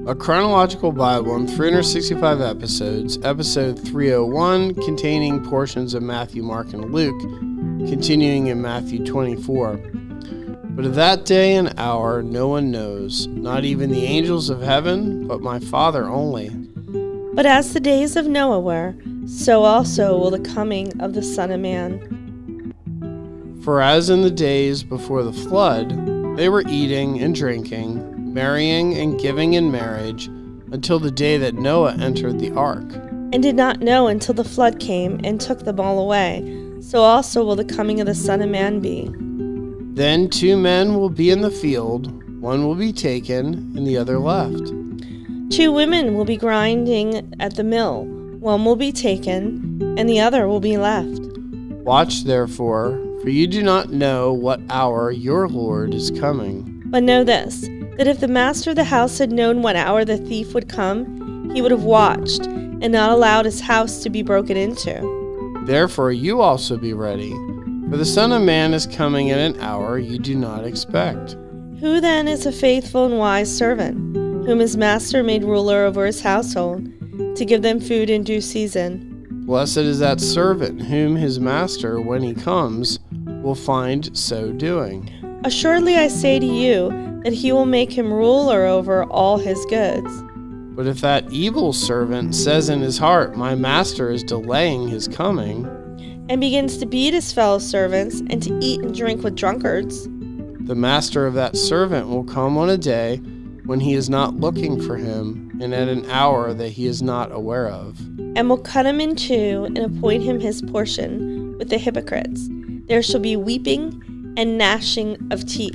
A Chronological Bible in 365 episodes, episode 301, containing portions of Matthew, Mark, and Luke, continuing in Matthew 24. But of that day and hour no one knows, not even the angels of heaven, but my Father only. But as the days of Noah were, so also will the coming of the Son of Man. For as in the days before the flood, they were eating and drinking, marrying and giving in marriage, until the day that Noah entered the ark, And did not know until the flood came and took them all away. So also will the coming of the Son of Man be. Then 2 men will be in the field, one will be taken, and the other left. 2 women will be grinding at the mill, one will be taken, and the other will be left. Watch therefore, for you do not know what hour your Lord is coming. But know this, that if the master of the house had known what hour the thief would come, he would have watched, and not allowed his house to be broken into. Therefore you also be ready, for the Son of Man is coming at an hour you do not expect. Who then is a faithful and wise servant, whom his master made ruler over his household, to give them food in due season? Blessed is that servant whom his master, when he comes, will find so doing. Assuredly I say to you, that he will make him ruler over all his goods. But if that evil servant says in his heart, my master is delaying his coming, and begins to beat his fellow servants, and to eat and drink with drunkards, the master of that servant will come on a day when he is not looking for him, and at an hour that he is not aware of, and will cut him in two, and appoint him his portion with the hypocrites. There shall be weeping and gnashing of teeth.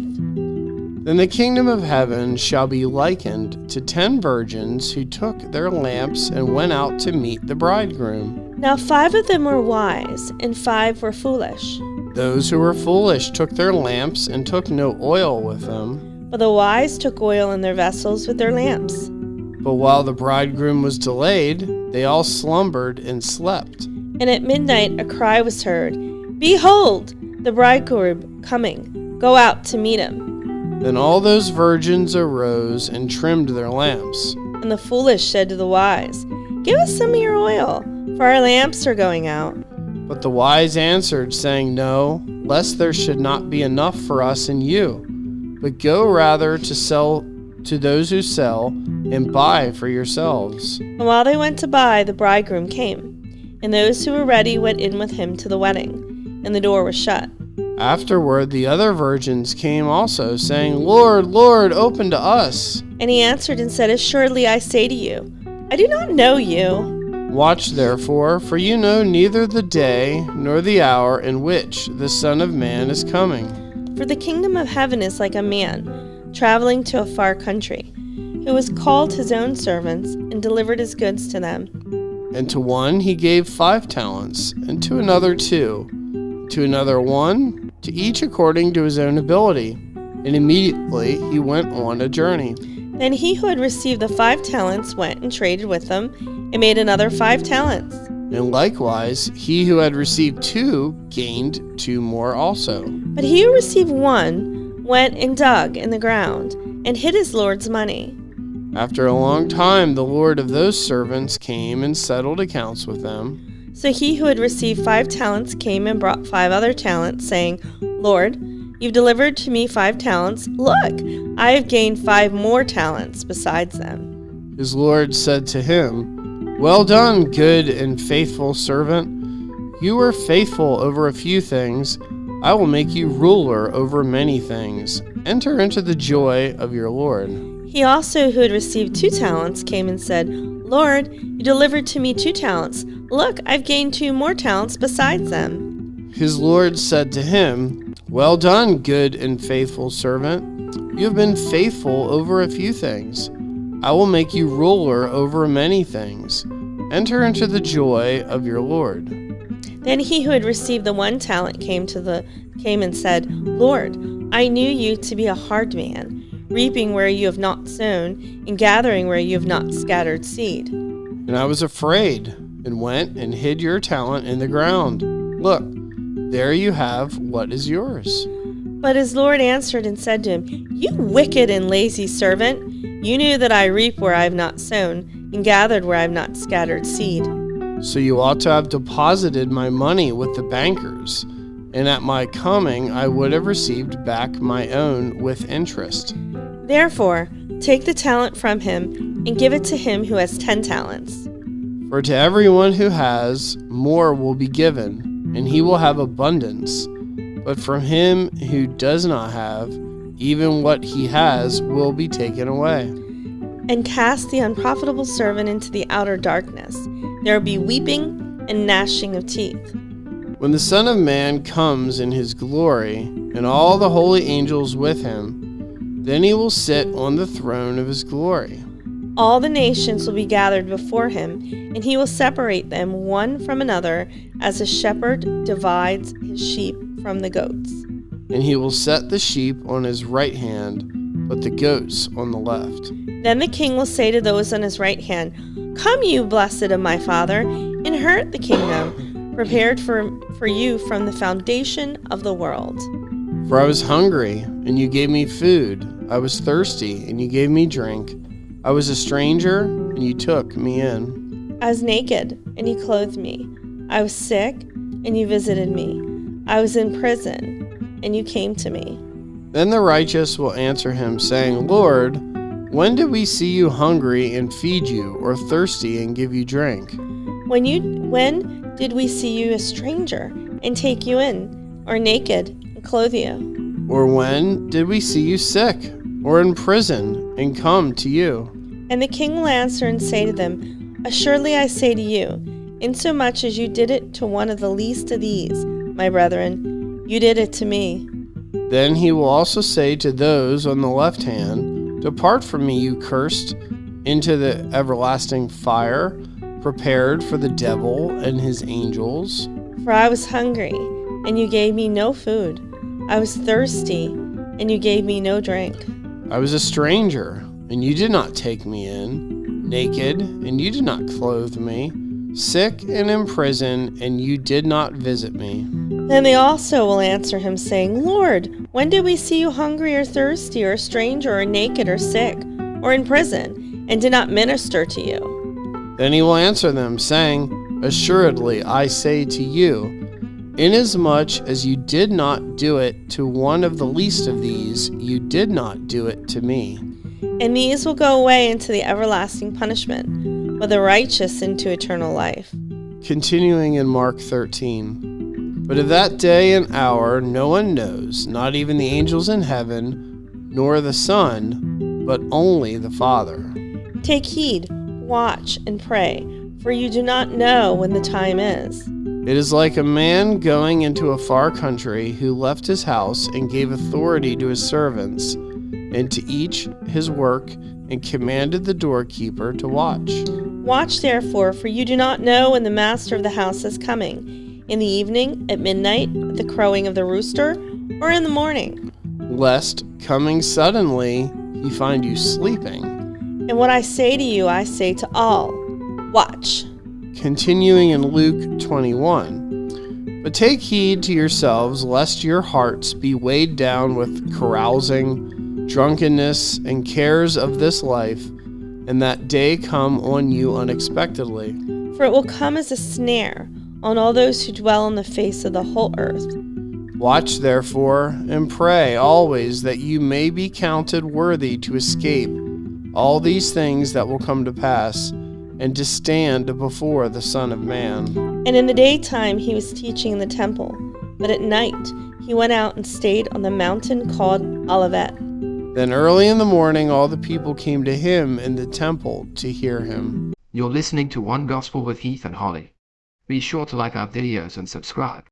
Then the kingdom of heaven shall be likened to 10 virgins who took their lamps and went out to meet the bridegroom. Now 5 of them were wise, and 5 were foolish. Those who were foolish took their lamps and took no oil with them. But the wise took oil in their vessels with their lamps. But while the bridegroom was delayed, they all slumbered and slept. And at midnight a cry was heard, Behold, the bridegroom coming, go out to meet him. Then all those virgins arose and trimmed their lamps. And the foolish said to the wise, Give us some of your oil, for our lamps are going out. But the wise answered, saying, No, lest there should not be enough for us and you, but go rather to sell to those who sell, and buy for yourselves. And while they went to buy, the bridegroom came, and those who were ready went in with him to the wedding, and the door was shut. Afterward the other virgins came also, saying, Lord, Lord, open to us. And he answered and said, Assuredly I say to you, I do not know you. Watch therefore, for you know neither the day nor the hour in which the Son of Man is coming. For the kingdom of heaven is like a man traveling to a far country, who has called his own servants and delivered his goods to them. And to one he gave 5 talents, and to another 2, to another 1, to each according to his own ability. And immediately he went on a journey. Then he who had received the 5 talents went and traded with them, and made another 5 talents. And likewise he who had received 2 gained 2 more also. But he who received 1 went and dug in the ground, and hid his Lord's money. After a long time the Lord of those servants came and settled accounts with them. So he who had received 5 talents came and brought 5 other talents, saying, Lord, you've delivered to me 5 talents. Look, I have gained 5 more talents besides them. His Lord said to him, Well done, good and faithful servant. You were faithful over a few things. I will make you ruler over many things. Enter into the joy of your Lord. He also who had received 2 talents came and said, Lord, you delivered to me 2 talents. Look, I've gained 2 more talents besides them. His Lord said to him, Well done, good and faithful servant. You have been faithful over a few things. I will make you ruler over many things. Enter into the joy of your Lord. Then he who had received the 1 talent came and said, Lord, I knew you to be a hard man, reaping where you have not sown, and gathering where you have not scattered seed. And I was afraid, and went and hid your talent in the ground. Look, there you have what is yours. But his Lord answered and said to him, You wicked and lazy servant, you knew that I reap where I have not sown, and gathered where I have not scattered seed. So you ought to have deposited my money with the bankers, and at my coming I would have received back my own with interest. Therefore, take the talent from him, and give it to him who has 10 talents. For to everyone who has, more will be given, and he will have abundance. But from him who does not have, even what he has will be taken away. And cast the unprofitable servant into the outer darkness. There will be weeping and gnashing of teeth. When the Son of Man comes in his glory, and all the holy angels with him, then he will sit on the throne of his glory. All the nations will be gathered before him, and he will separate them one from another, as a shepherd divides his sheep from the goats. And he will set the sheep on his right hand, but the goats on the left. Then the king will say to those on his right hand, Come, you blessed of my Father, inherit the kingdom, prepared for you from the foundation of the world. For I was hungry, and you gave me food. I was thirsty, and you gave me drink. I was a stranger, and you took me in. I was naked, and you clothed me. I was sick, and you visited me. I was in prison, and you came to me. Then the righteous will answer him, saying, Lord, when did we see you hungry and feed you, or thirsty and give you drink? When did we see you a stranger and take you in, or naked and clothe you? Or when did we see you sick, or in prison, and come to you? And the king will answer and say to them, Assuredly I say to you, insomuch as you did it to one of the least of these, my brethren, you did it to me. Then he will also say to those on the left hand, Depart from me, you cursed, into the everlasting fire, prepared for the devil and his angels. For I was hungry, and you gave me no food. I was thirsty, and you gave me no drink. I was a stranger, and you did not take me in, naked, and you did not clothe me, sick and in prison, and you did not visit me. Then they also will answer him, saying, Lord, when did we see you hungry or thirsty, or a stranger, or naked, or sick, or in prison, and did not minister to you? Then he will answer them, saying, Assuredly I say to you, inasmuch as you did not do it to one of the least of these, you did not do it to me. And these will go away into the everlasting punishment, but the righteous into eternal life. Continuing in Mark 13. But of that day and hour no one knows, not even the angels in heaven, nor the Son, but only the Father. Take heed, watch, and pray, for you do not know when the time is. It is like a man going into a far country who left his house and gave authority to his servants, and to each his work, and commanded the doorkeeper to watch. Watch therefore, for you do not know when the master of the house is coming, in the evening, at midnight, at the crowing of the rooster, or in the morning. Lest, coming suddenly, he find you sleeping. And what I say to you, I say to all, watch. Continuing in Luke 21. But take heed to yourselves, lest your hearts be weighed down with carousing, drunkenness, and cares of this life, and that day come on you unexpectedly. For it will come as a snare on all those who dwell on the face of the whole earth. Watch therefore, and pray always that you may be counted worthy to escape all these things that will come to pass, and to stand before the Son of Man. And in the daytime he was teaching in the temple, but at night he went out and stayed on the mountain called Olivet. Then early in the morning all the people came to him in the temple to hear him. You're listening to One Gospel with Heath and Holly. Be sure to like our videos and subscribe.